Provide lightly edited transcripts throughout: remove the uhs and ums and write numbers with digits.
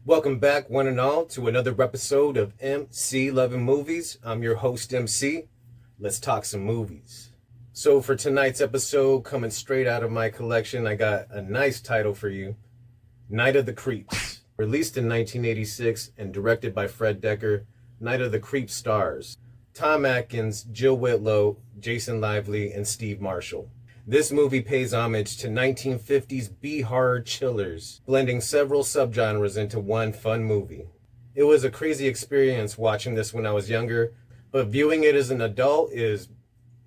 Welcome back, one and all, to another episode of MC Loving Movies. I'm your host, MC. Let's talk some movies. So for tonight's episode, coming straight out of my collection, I got a nice title for you. Night of the Creeps. Released in 1986 and directed by Fred Dekker, Night of the Creeps stars Tom Atkins, Jill Whitlow, Jason Lively, and Steve Marshall. This movie pays homage to 1950s B-horror chillers, blending several subgenres into one fun movie. It was a crazy experience watching this when I was younger, but viewing it as an adult is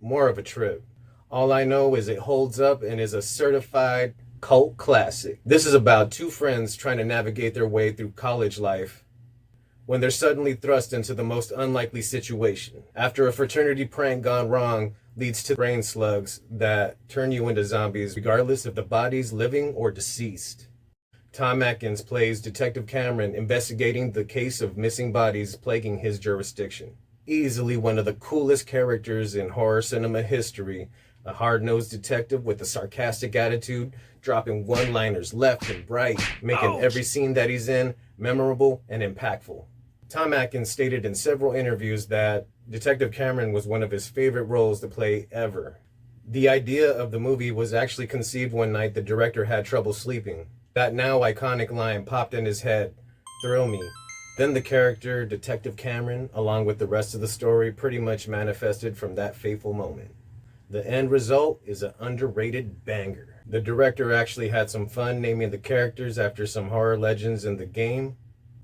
more of a trip. All I know is it holds up and is a certified cult classic. This is about two friends trying to navigate their way through college life when they're suddenly thrust into the most unlikely situation. After a fraternity prank gone wrong leads to brain slugs that turn you into zombies, regardless if the body's living or deceased. Tom Atkins plays Detective Cameron, investigating the case of missing bodies plaguing his jurisdiction. Easily one of the coolest characters in horror cinema history, a hard-nosed detective with a sarcastic attitude, dropping one-liners left and right, making every scene that he's in memorable and impactful. Tom Atkins stated in several interviews that Detective Cameron was one of his favorite roles to play ever. The idea of the movie was actually conceived one night the director had trouble sleeping. That now iconic line popped in his head, "Thrill me." Then the character, Detective Cameron, along with the rest of the story, pretty much manifested from that fateful moment. The end result is an underrated banger. The director actually had some fun naming the characters after some horror legends in the game.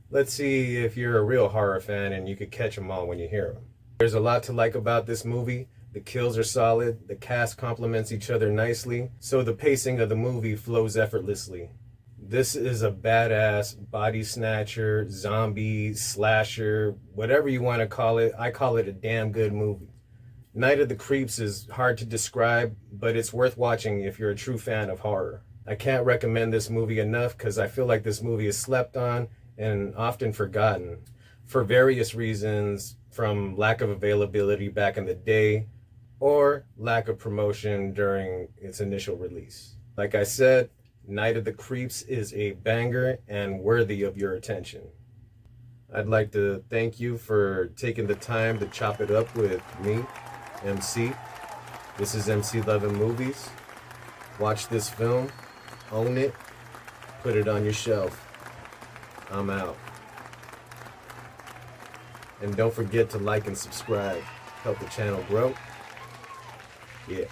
Let's see if you're a real horror fan and you could catch them all when you hear them. There's a lot to like about this movie. The kills are solid, the cast complements each other nicely, so the pacing of the movie flows effortlessly. This is a badass body snatcher, zombie, slasher, whatever you want to call it. I call it a damn good movie. Night of the Creeps is hard to describe, but it's worth watching if you're a true fan of horror. I can't recommend this movie enough because I feel like this movie is slept on and often forgotten for various reasons, from lack of availability back in the day or lack of promotion during its initial release. Like I said, Night of the Creeps is a banger and worthy of your attention. I'd like to thank you for taking the time to chop it up with me, MC. This is MC Loving Movies. Watch this film, own it, put it on your shelf. I'm out. And don't forget to like and subscribe. Help the channel grow. Yeah.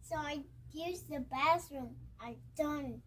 So I used the bathroom. I'm done.